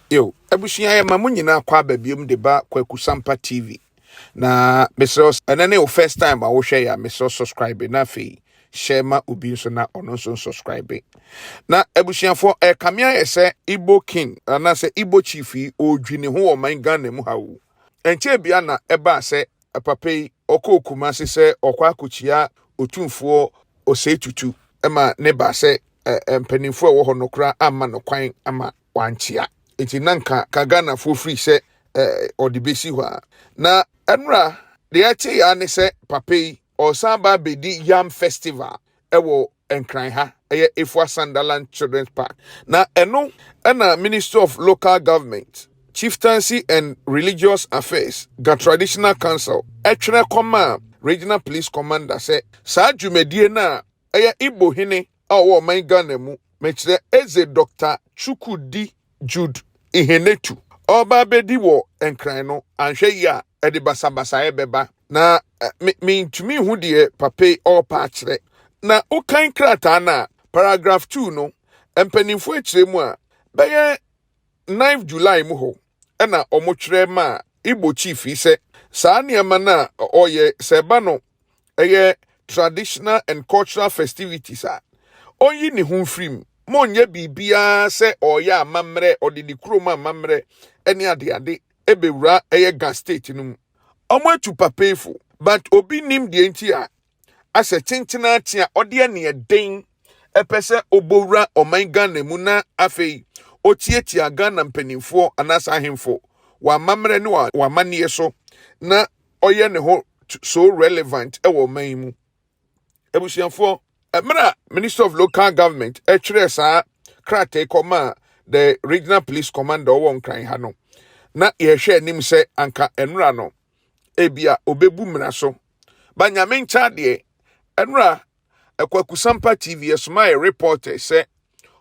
Yo, abushia ya mamunyi na kwa babium de ba kwa Kusampa TV. Na Mr. Anane o first time I will share ya Mr. subscribe na fi share ma ubi so na ono so subscribe. Na abushia for kamia ese Igbo king na se Igbo chief o dwini ho o man Ghana mu hawo. Enche bia na eba se papai okokuma se okwa akuchia otumfo osetutu ema ne ba se mpanimfo wo ho nokra ama no kwan ama wanchia. Iti nanka kagana for free se odibesi hwa na enra de ache ya ne se papai osamba bedi yam festival ewo enkran ha eye Efua Sunderland Children's Park na eno na Minister of Local Government, Chieftaincy and Religious Affairs ga Traditional Council etwere koma Regional Police Commander se sa dwumadie na eye Igbo hene awo man Ghana mu mechire eze Dr. Chukudi Jude Ihenetu oba bedi wo enkran no anhwe ya ede basabasa ebeba na me ntumi hu de papai opa kire na ukan krata na paragraph 2 no empanimfo akire mu a beye 9 July mu ho na omotwere ma Igbo chief ise saa niama na oye seba no eye traditional and cultural festivities a oyi ni hu frim monye bibia se oya amamre odidi kroma amamre eni ade ebewura eye gas state no omotu papefo but obi nim de enti a ase tintina tia ode ne den epese obowura oman Ghana mu na afei otietia Ghana mpanimfo anasa ahemfo wa mamre ne wa manie so na oye ne ho so relevant ewo man mu ebusianfo emra Minister of Local Government etwere sa krate koma the Regional Police Commander won kran ha no na ye hwe anim se anka enra no ebia obebu mra so banyame ncha de enra Kusampa TV esma reporter se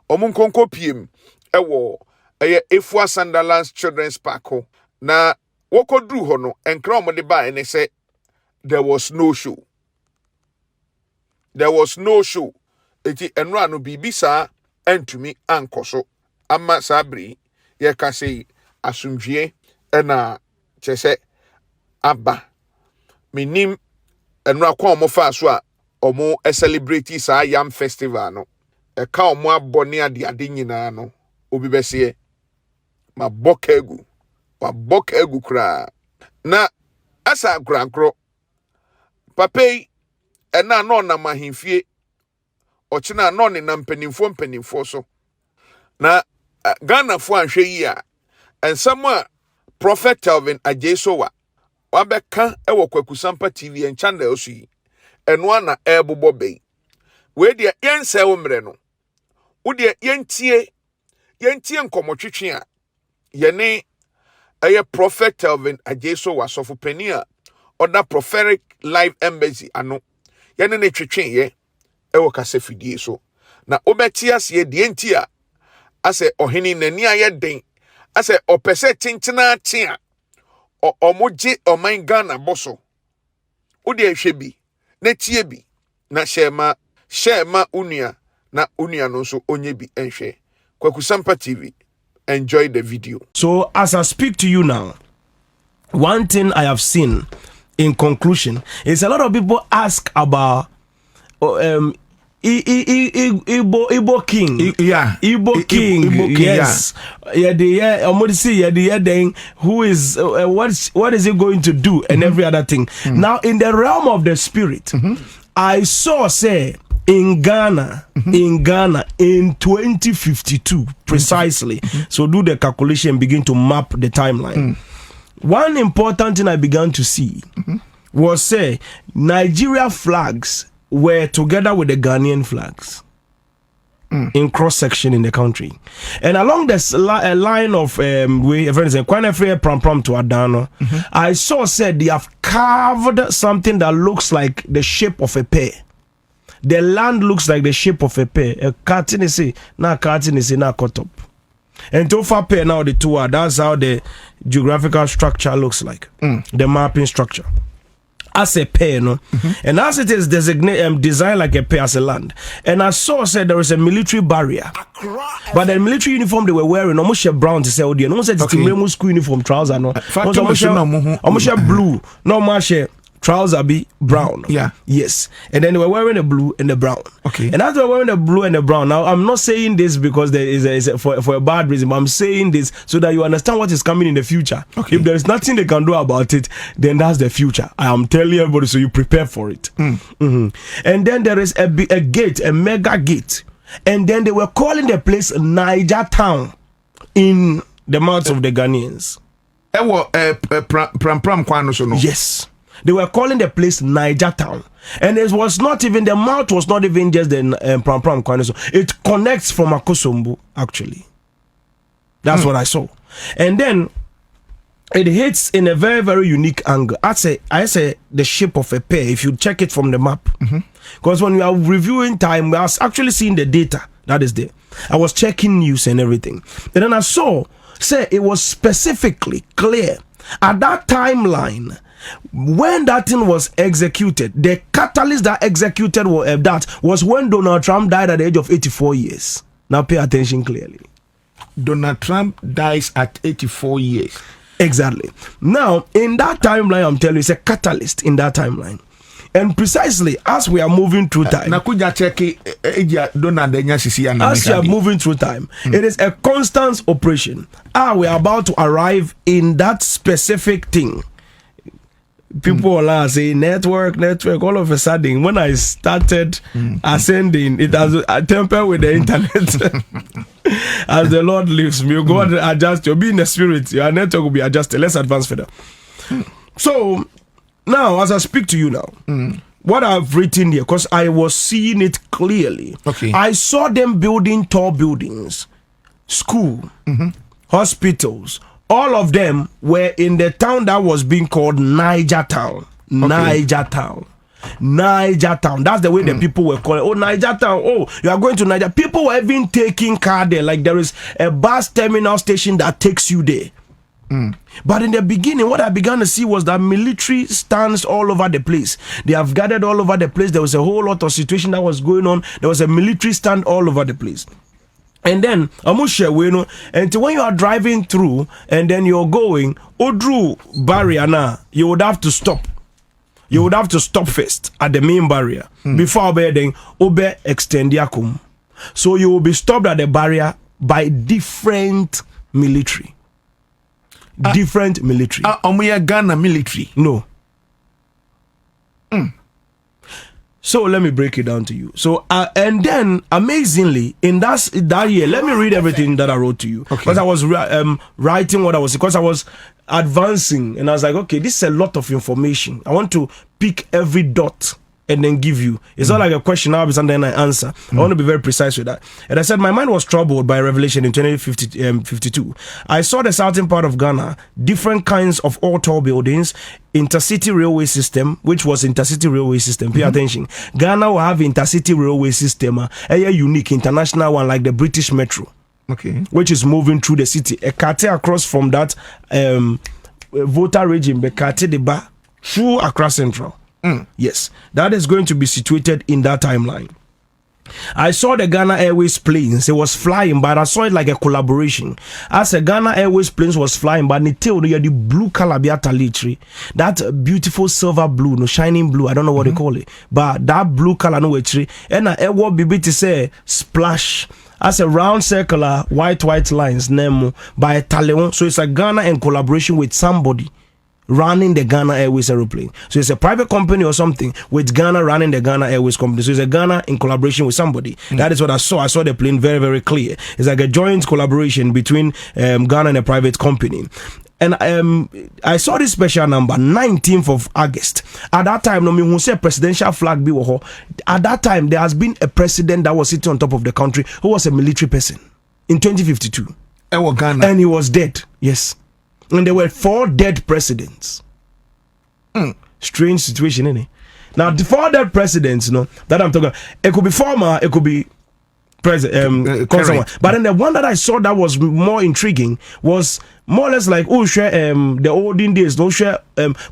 omunkonko piem ewo eye Efua Sunderland Children's Park ho na wokodru ho no enkra omode ba ene se there was no show. Eti enra no bibisa entumi ankoso ama sabri ye kase asumdwie ena chese aba minim enra kwa omofa so a omo celebrate sa yam festival no e ka omo abone ade nyina no obi bese ma bokegu kra na asa grankro papai ena no na mahimfie ochina no ne na mpanimfo so na Ghana fo anhwe yi a ensam a Prophet Telvin'S ajesowa wabeka ewo Kusampa TV en channel so yi eno ana ebobo bei we de yense wo mre no wo de yentie nkomotwetwe a yene eye Prophet Telvin'S ajesowa sofo pani a oda Prophetic live embassy ano yene ne twetwe ye ewo kase fidie so na obeti ase de entia ase ohini nani aye den ase opese tintina atia omoje oman Ghana boso odi ehwe bi na tie bi na shema unia na unia no so onye bi enhwe Kusampa TV. Enjoy the video. So as I speak to you now, one thing I have seen in conclusion is a lot of people ask about Igbo king. Igbo king. Yes. Then who is what is he going to do and every other thing. Now in the realm of the spirit, I saw say in Ghana in 2052 precisely. So do the calculation, begin to map the timeline. One important thing I began to see was say Nigeria flags were together with the Ghanaian flags in cross section in the country, and along this line of for instance, pram to Adano, I saw said they have carved something that looks like the shape of a pear. The land looks like the shape of a pear. A carton is na cut up. And to far pear now the two are. That's how the geographical structure looks like. The mapping structure. as a pair, no, and as it is designated, designed like a pair as a land. And I said there is a military barrier, but the military uniform they were wearing, almost brown to say, oh dear, no said it's school uniform trouser, no, almost blue, no much trouser be brown. Yeah. Yes. And then they were wearing the blue and the brown. Okay. And as they were wearing the blue and the brown, now I'm not saying this because there is for a bad reason, but I'm saying this so that you understand what is coming in the future. Okay. If there is nothing they can do about it, then that's the future. I am telling everybody so you prepare for it. And then there is a gate, a mega gate. And then they were calling the place Niger Town in the mouths of the Ghanaians. Yes. They were calling the place Niger Town. And it was not even, the mouth was not even just the Pram Pram Kwanoso. It connects from Akosombo, actually. That's what I saw. And then it hits in a very, very unique angle. I say the shape of a pear, if you check it from the map. Because when we are reviewing time, we are actually seeing the data that is there. I was checking news and everything. And then I saw, it was specifically clear at that timeline. When that thing was executed, the catalyst that executed that was when Donald Trump died at the age of 84 years. Now pay attention clearly. Donald Trump dies at 84 years. Exactly. Now, in that timeline, I'm telling you, it's a catalyst in that timeline. And precisely as we are moving through time, as we are moving through time, it is a constant operation. We are about to arrive in that specific thing. People are saying network. All of a sudden, when I started ascending, it has tempered with the internet. As the Lord lives, may God adjust. You'll be in the spirit. Your network will be adjusted. Let's advance further. So now, as I speak to you now, what I've written here, because I was seeing it clearly. Okay. I saw them building tall buildings, school, hospitals. All of them were in the town that was being called Niger Town. Okay. Niger Town. That's the way the people were calling. Oh, Niger Town. Oh, you are going to Niger. People were even taking car there. Like there is a bus terminal station that takes you there. But in the beginning, what I began to see was that military stands all over the place. They have gathered all over the place. There was a whole lot of situation that was going on. There was a military stand all over the place. And then, and when you are driving through and then you're going, Odru barrier now, you would have to stop. You would have to stop first at the main barrier before then extend yakum. So you will be stopped at the barrier by different military. Different military. Ghana military. No. So let me break it down to you. So and then amazingly in that year, let me read everything that I wrote to you because I was writing what I was because I was advancing and I was like, okay, this is a lot of information. I want to pick every dot and then give you. It's not like a question I'll be and then I answer. I want to be very precise with that. And I said my mind was troubled by revelation in 2052. I saw the southern part of Ghana, different kinds of all tall buildings, intercity railway system, which was intercity railway system. Pay attention. Ghana will have intercity railway system, a unique international one like the British Metro. Okay. Which is moving through the city. A cartel across from that voter region, the cartel de ba through Accra Central. Yes, that is going to be situated in that timeline. I saw the Ghana Airways planes. It was flying, but I saw it like a collaboration. As a Ghana Airways planes was flying, but the blue color that beautiful silver blue, no shining blue. I don't know what they call it, but that blue color no tree. And I what BB to say splash. As a round circular white lines name by Taleon. So it's a Ghana in collaboration with somebody running the Ghana Airways aeroplane. So it's a private company or something with Ghana running the Ghana Airways company. So it's a Ghana in collaboration with somebody. That is what I saw. I saw the plane very, very clear. It's like a joint collaboration between Ghana and a private company. And I saw this special number, 19th of August. At that time, no me who say presidential flag be wo. At that time, there has been a president that was sitting on top of the country who was a military person in 2052. Ghana. And he was dead. Yes. And there were 4 dead presidents. Strange situation, innit? Now, the 4 dead presidents, that I'm talking about, it could be former, it could be president, but then the one that I saw that was more intriguing was more or less like the olden days, those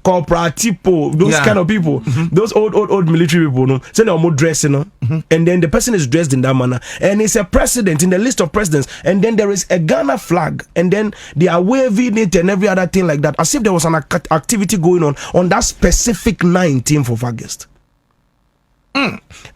cooperative those kind of people, those old military people, no, so they're more dressed, and then the person is dressed in that manner, and it's a president in the list of presidents, and then there is a Ghana flag, and then they are waving it and every other thing like that, as if there was an activity going on that specific 19th of August.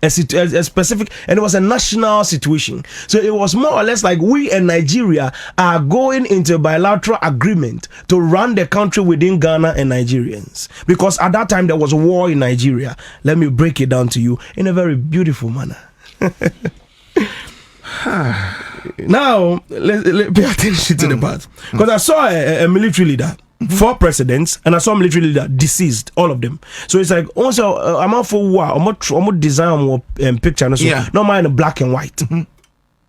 A specific, and it was a national situation. So it was more or less like we and Nigeria are going into a bilateral agreement to run the country within Ghana and Nigerians, because at that time there was a war in Nigeria. Let me break it down to you in a very beautiful manner. Now let's pay attention to the part, because I saw a military leader, 4 presidents, and I saw military leader deceased, all of them. So it's like also I'm out for war. I'm design picture, no mind in black and white.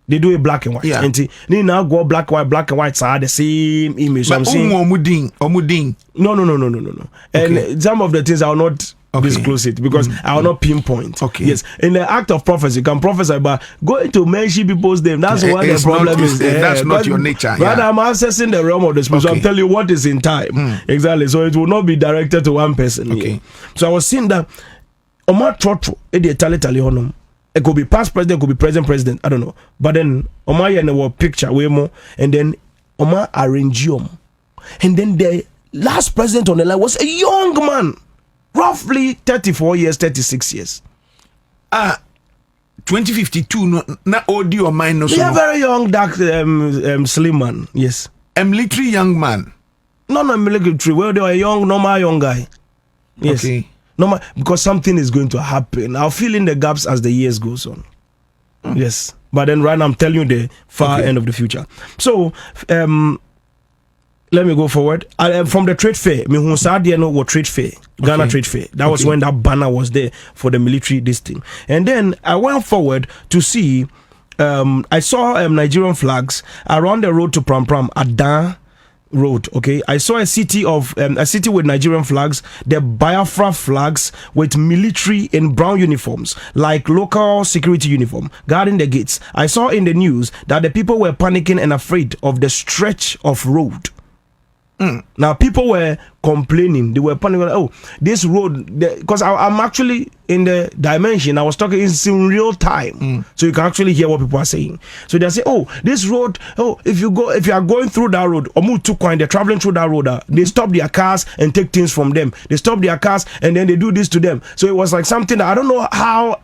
They do it black and white. And they now go black and white are the same image. But I'm saying no. And some of the things I will not disclose it, because I will not pinpoint. Yes, in the act of prophecy, you can prophesy, but going to mention people's name, that's what the problem is. That's not your nature. But I'm accessing the realm of the spirit. So I'm telling you what is in time. Exactly. So it will not be directed to one person. So I was seeing that Omar Trotro, it could be past president, it could be present president, I don't know. But then Omar and picture way more, and then Omar Arrangium, and then the last president on the line was a young man, roughly 34 years, 36 years. 2052, not audio or mine. Yeah, very young, dark, slim man. Yes. A military young man. No, military. Well, they were a normal young guy. Yes. Normal, because something is going to happen. I'll fill in the gaps as the years goes on. Yes. But then right now I'm telling you the far end of the future. So, let me go forward. From the trade fair, trade fair, Ghana trade fair. That was when that banner was there for the military this thing. And then I went forward to see, I saw Nigerian flags around the road to Pram Pram, Adan Road. I saw a city with Nigerian flags, the Biafra flags with military in brown uniforms, like local security uniform, guarding the gates. I saw in the news that the people were panicking and afraid of the stretch of road. Now people were complaining, they were panicking, this road, because I'm actually in the dimension, I was talking in real time, so you can actually hear what people are saying. So they say, this road, if you are going through that road, they're traveling through that road, they stop their cars and take things from them, they stop their cars and then they do this to them. So it was like something that I don't know how.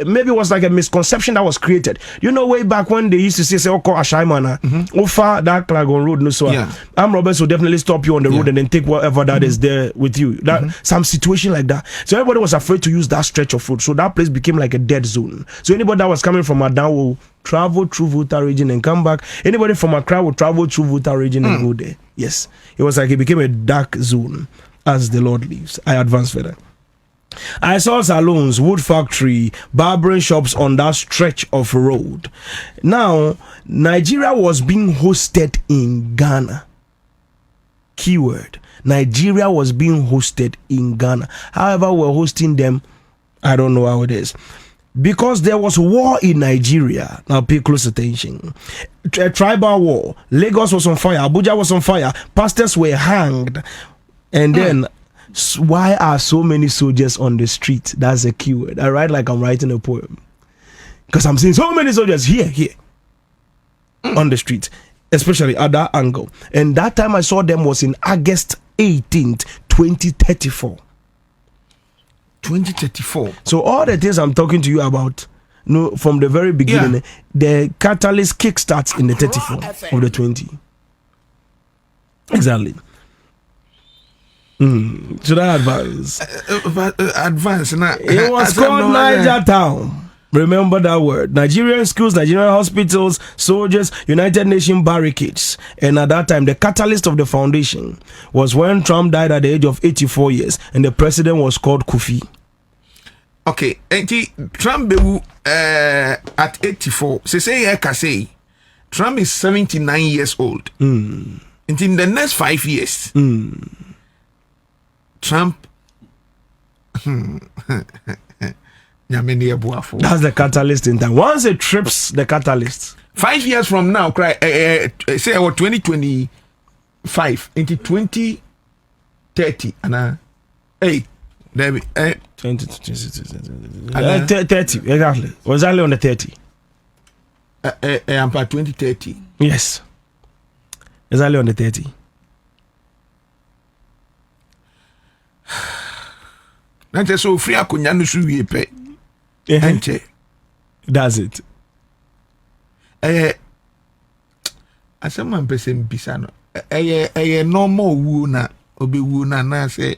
Maybe it was like a misconception that was created. You know, way back when they used to say, Ashaimana, Ofa, that Klagon road, no, so I'm Roberts will definitely stop you on the road and then take whatever that is there with you. That some situation like that. So everybody was afraid to use that stretch of road. So that place became like a dead zone. So anybody that was coming from Adan will travel through Volta region and come back. Anybody from Accra will travel through Volta region and go there. Yes. It was like it became a dark zone as the Lord lives. I advance further. I saw salons, wood factory, barbering shops on that stretch of road. Now, Nigeria was being hosted in Ghana. Keyword. Nigeria was being hosted in Ghana. However, we're hosting them, I don't know how it is. Because there was war in Nigeria. Now pay close attention. A tribal war. Lagos was on fire. Abuja was on fire. Pastors were hanged. And then... why are so many soldiers on the street? That's a keyword. I write like I'm writing a poem, because I'm seeing so many soldiers here on the street, especially at that angle. And that time I saw them was in August 18th, 2034. 2034. So all the things I'm talking to you about, from the very beginning, the catalyst kickstarts in the 34 of the 20. Exactly. Should I advance? Advance. It was called Niger Town. Remember that word. Nigerian schools, Nigerian hospitals, soldiers, United Nations barricades. And at that time, the catalyst of the foundation was when Trump died at the age of 84 years, and the president was called Kofi. Okay, Trump at 84. Say Trump is 79 years old. And in the next 5 years, Trump That's the catalyst in time. Once it trips the catalyst. 5 years from now, cry say or 2025 into 2030 and hey, there 20 30 exactly. Was only on the 30. I'm for 2030. Yes. Exactly on the 30. That's so free akunya no su wie pe. Enche. That's it. Asema mpese mpisa no. Normal wu na obi wu na say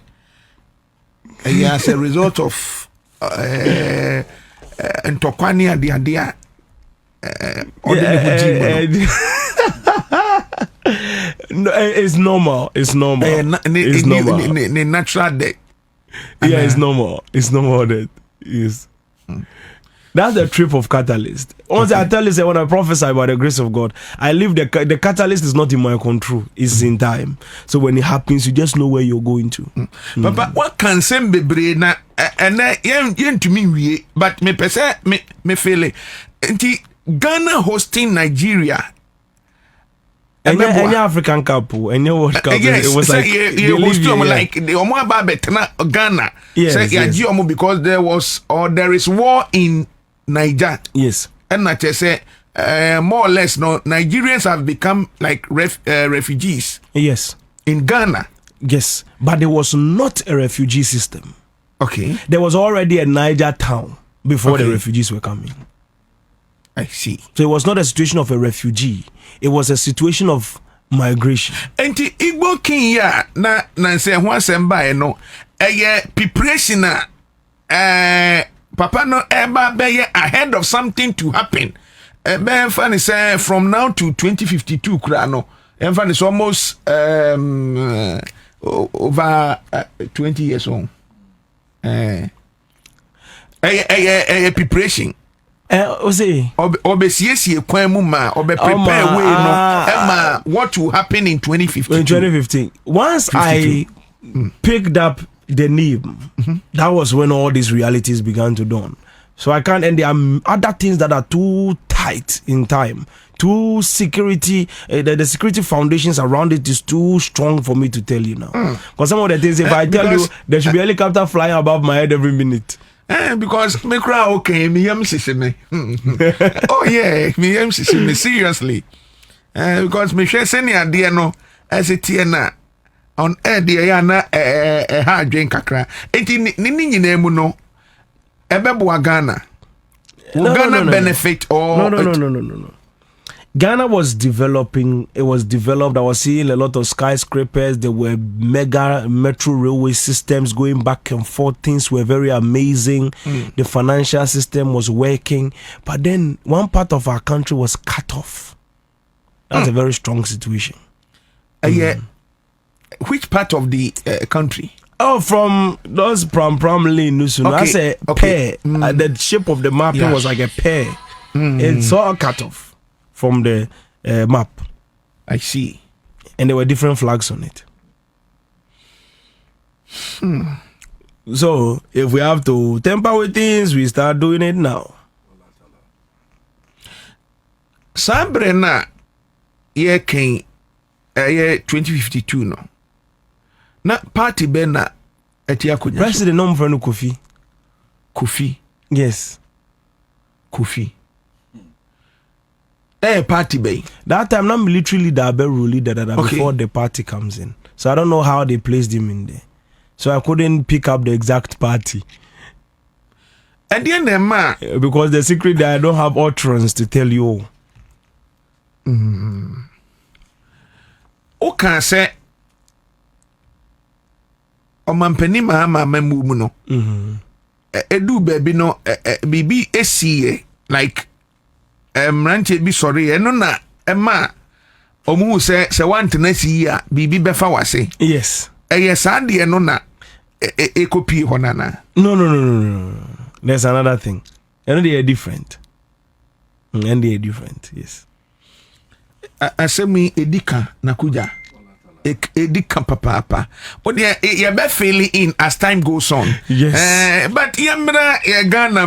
as a result of ntokwani ade no, it's normal. It's normal. It's normal. Natural death. Yeah, it's normal. It's normal that is. That's the trip of catalyst. Once I tell you, say, when I prophesy by the grace of God, I leave the catalyst is not in my control. It's in time. So when it happens, you just know where you're going to. Papa, what can send be brain na and yen to me but me pese me feel it. Ghana hosting Nigeria. Any African Cup, any World Cup, yes, it was like like the Omo Betna Ghana. Yes, because there is war in Niger. Yes, and I just say more or less, no, Nigerians have become like refugees. Yes, in Ghana. Yes, but there was not a refugee system. Okay, there was already a Niger town before the refugees were coming. I see. So it was not a situation of a refugee. It was a situation of migration. And the Igbo king ya na say ho asem no preparation papa no eba be ahead of something to happen. Ben funny say from now to 2052 kra no. En funny is almost over 20 years on. Preparation. Obesiesie kwan mu ma prepare way no what will happen in 2015. In 2015, once 52. I picked up the name, that was when all these realities began to dawn. So I can't, and there are other things that are too tight in time, too security, the security foundations around it is too strong for me to tell you now. Because some of the things, if I tell you, there should be a helicopter flying above my head every minute. Because me cry okay, me yam me. Oh yeah, me yam me seriously. Because me share send ya dear no as a tiana on air dear na hard drink kakra. Enti ni nyina mu no ebebo Ghana. Ghana benefit or no. Ghana was developing. It was developed. I was seeing a lot of skyscrapers. There were mega metro railway systems going back and forth. Things were very amazing. The financial system was working. But then one part of our country was cut off. That's a very strong situation. Yeah. Which part of the country? Oh, from those pram lane. That's a pear. The shape of the map was like a pear. It's all cut off from the map. I see. And there were different flags on it. So if we have to tamper with things, we start doing it now. Sabrina, yeah, King, 2052 no. Na party bena etiakunya. President no mfano Kofi. Kofi. Yes. Kofi. Party bay. That time, not military leader, but rule leader before the party comes in. So I don't know how they placed him in there. So I couldn't pick up the exact party. And then the man, because the secret that I don't have utterance to tell you. O can say, o mampeni mahama memu no. Edu baby no bibi esi like. Ranche bi sorry eno na ema omu se want na si ya bibi befa wase. Yes. Sade eno na copy honana. No. There's another thing. And they are different. And they are different. Yes. Asemi edika nakuja. edi kapapapa what you be feeling in as time goes on. Yes. But yamra Ghana